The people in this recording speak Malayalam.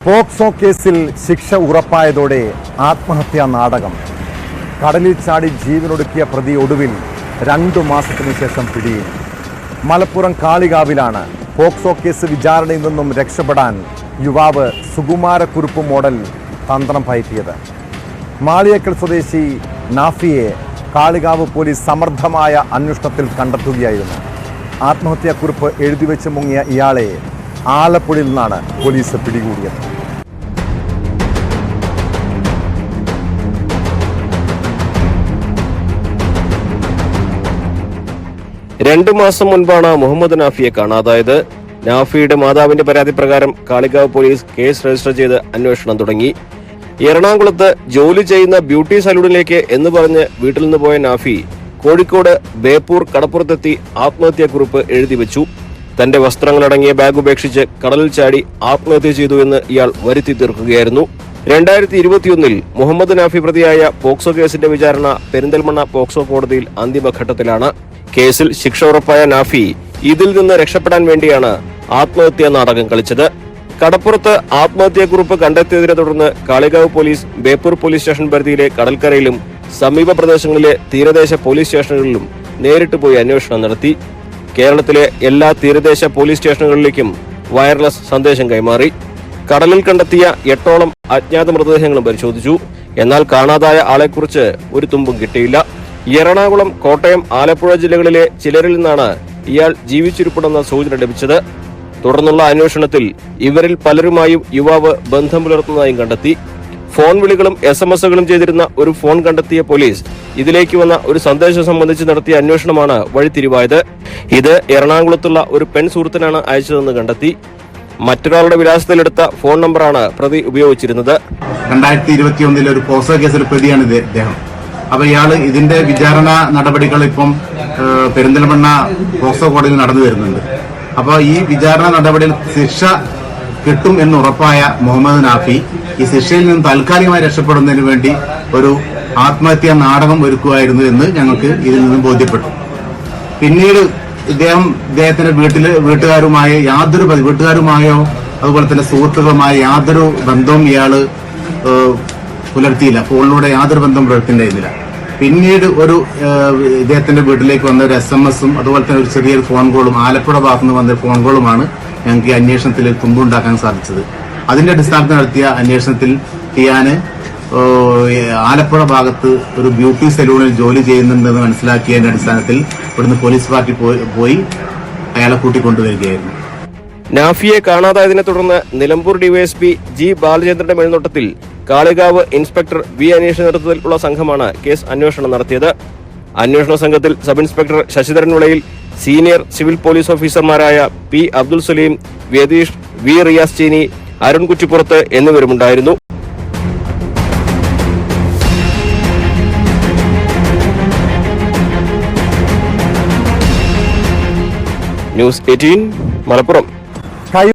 പോക്സോ കേസിൽ ശിക്ഷ ഉറപ്പായതോടെ ആത്മഹത്യാ നാടകം. കടലിൽ ചാടി ജീവനൊടുക്കിയ പ്രതി ഒടുവിൽ 2 മാസത്തിനു ശേഷം പിടിയിൽ. മലപ്പുറം കാളികാവിലാണ് പോക്സോ കേസ് വിചാരണയിൽ നിന്നും രക്ഷപ്പെടാൻ യുവാവ് സുകുമാരക്കുറുപ്പ് മോഡൽ തന്ത്രം പയറ്റിയത്. മാളിയേക്കൽ സ്വദേശി നാഫിയെ കാളികാവ് പോലീസ് സമർത്ഥമായ അന്വേഷണത്തിൽ കണ്ടെത്തുകയായിരുന്നു. ആത്മഹത്യാക്കുറിപ്പ് എഴുതിവെച്ച് മുങ്ങിയ ഇയാളെ ആലപ്പുഴയിൽ നിന്നാണ് പോലീസ് പിടികൂടിയത്. 2 മാസം മുൻപാണ് മുഹമ്മദ് നാഫിയെ കാണാതായത്. നാഫിയുടെ മാതാവിന്റെ പരാതി പ്രകാരം കാളികാവ് പോലീസ് കേസ് രജിസ്റ്റർ ചെയ്ത് അന്വേഷണം തുടങ്ങി. എറണാകുളത്ത് ജോലി ചെയ്യുന്ന ബ്യൂട്ടി സലൂണിലേക്ക് എന്ന് പറഞ്ഞ് വീട്ടിൽ നിന്ന് പോയ നാഫി കോഴിക്കോട് ബേപ്പൂർ കടപ്പുറത്തെത്തി ആത്മഹത്യാക്കുറിപ്പ് എഴുതിവെച്ചു. തന്റെ വസ്ത്രങ്ങളടങ്ങിയ ബാഗ് ഉപേക്ഷിച്ച് കടലിൽ ചാടി ആത്മഹത്യ ചെയ്തു എന്ന് ഇയാൾ വരുത്തി തീർക്കുകയായിരുന്നു. 2021 മുഹമ്മദ് നാഫി പ്രതിയായ പോക്സോ കേസിന്റെ വിചാരണ പെരിന്തൽമണ്ണ പോക്സോ കോടതിയിൽ അന്തിമഘട്ടത്തിലാണ്. കേസിൽ ശിക്ഷ ഉറപ്പായ നാഫി ഇതിൽ നിന്ന് രക്ഷപ്പെടാൻ വേണ്ടിയാണ് ആത്മഹത്യാ നാടകം കളിച്ചത്. കടപ്പുറത്ത് ആത്മഹത്യാക്കുറിപ്പ് കണ്ടെത്തിയതിനെ തുടർന്ന് Kalikavu police Beypore police station പരിധിയിലെ കടൽക്കരയിലും സമീപ പ്രദേശങ്ങളിലെ തീരദേശ പോലീസ് സ്റ്റേഷനുകളിലും നേരിട്ട് പോയി അന്വേഷണം നടത്തി. കേരളത്തിലെ എല്ലാ തീരദേശ പോലീസ് സ്റ്റേഷനുകളിലേക്കും വയർലെസ് സന്ദേശം കൈമാറി. കടലിൽ കണ്ടെത്തിയ 8ഓളം അജ്ഞാത മൃതദേഹങ്ങളും പരിശോധിച്ചു. എന്നാൽ കാണാതായ ആളെക്കുറിച്ച് ഒരു തുമ്പും കിട്ടിയില്ല. എറണാകുളം, കോട്ടയം, ആലപ്പുഴ ജില്ലകളിലെ ചിലരിൽ നിന്നാണ് ഇയാൾ ജീവിച്ചിരിപ്പുണ്ടെന്ന സൂചന ലഭിച്ചത്. തുടർന്നുള്ള അന്വേഷണത്തിൽ ഇവരിൽ പലരുമായും യുവാവ് ബന്ധം പുലർത്തുന്നതായും കണ്ടെത്തി. ഫോൺ വിളികളും SMS-കളും ചെയ്തിരുന്ന ഒരു ഫോൺ കണ്ടെത്തിയ പോലീസ് ഇതിലേക്ക് വന്ന ഒരു സന്ദേശം സംബന്ധിച്ച് നടത്തിയ അന്വേഷണമാണ് വഴിത്തിരിവായത്. ഇത് എറണാകുളത്തുള്ള ഒരു പെൺ സുഹൃത്തിനാണ് അയച്ചതെന്ന് കണ്ടെത്തി. മറ്റൊരാളുടെ വിലാസത്തിലെടുത്ത ഫോൺ നമ്പറാണ് പ്രതി ഉപയോഗിച്ചിരുന്നത്. 2021 ഒരു പോക്സോ കേസിൽ പ്രതിയാണ് ഇദ്ദേഹം. അപ്പൊ ഇയാള് ഇതിന്റെ വിചാരണ നടപടികൾ ഇപ്പം പെരിന്തൽമണ്ണ പോക്സോ കോടതിയിൽ നടന്നു വരുന്നുണ്ട്. അപ്പൊ ഈ വിചാരണ നടപടിയിൽ ശിക്ഷ കിട്ടും എന്ന് ഉറപ്പായ മുഹമ്മദ് നാഫി ഈ ശിക്ഷയിൽ നിന്ന് താൽക്കാലികമായി രക്ഷപ്പെടുന്നതിന് വേണ്ടി ഒരു ആത്മഹത്യാ നാടകം ഒരുക്കുമായിരുന്നു എന്ന് ഞങ്ങൾക്ക് ഇതിൽ നിന്നും ബോധ്യപ്പെട്ടു. പിന്നീട് ഇദ്ദേഹത്തിന്റെ വീട്ടുകാരുമായോ അതുപോലെ തന്നെ സുഹൃത്തുക്കളുമായ യാതൊരു ബന്ധവും ഇയാള് പുലർത്തിയില്ല. ഫോണിലൂടെ യാതൊരു ബന്ധം പുലർത്തിണ്ടായിരുന്നില്ല. പിന്നീട് ഇദ്ദേഹത്തിന്റെ വീട്ടിലേക്ക് വന്ന ഒരു SMS-ഉം അതുപോലെ തന്നെ ഒരു ചെറിയൊരു ഫോൺ കോളും ആലപ്പുഴ ഭാഗത്തുനിന്ന് വന്ന ഫോൺ കോളുമാണ് ഞങ്ങൾക്ക് ഈ അന്വേഷണത്തിൽ തുമ്പുണ്ടാക്കാൻ സാധിച്ചത്. അതിന്റെ അടിസ്ഥാനത്തിൽ നടത്തിയ അന്വേഷണത്തിൽ ഇയാന് ആലപ്പുഴ ഭാഗത്ത് ഒരു ബ്യൂട്ടി സലൂണിൽ ജോലി ചെയ്യുന്നുണ്ടെന്ന് മനസ്സിലാക്കിയതിന്റെ അടിസ്ഥാനത്തിൽ ഇവിടുന്ന് പോലീസ് പാർട്ടി പോയി അയാളെ കൂട്ടിക്കൊണ്ടുവരികയായിരുന്നു. നാഫിയെ കാണാതായതിനെ തുടർന്ന് നിലമ്പൂർ DYSP G ബാലചന്ദ്രന്റെ മേൽനോട്ടത്തിൽ കാളികാവ് ഇൻസ്പെക്ടർ V അനീഷിന്റെ നേതൃത്വത്തിലുള്ള സംഘമാണ് കേസ് അന്വേഷണം നടത്തിയത്. അന്വേഷണ സംഘത്തിൽ sub inspector Sasidharan Vilayil, senior civil police ഓഫീസർമാരായ P അബ്ദുൽ സലീം, വ്യതീഷ്, V റിയാസ് ചീനി, അരുൺ കുറ്റിപ്പുറത്ത് എന്നിവരുമുണ്ടായിരുന്നു. ന്യൂസ് 18 മലപ്പുറം.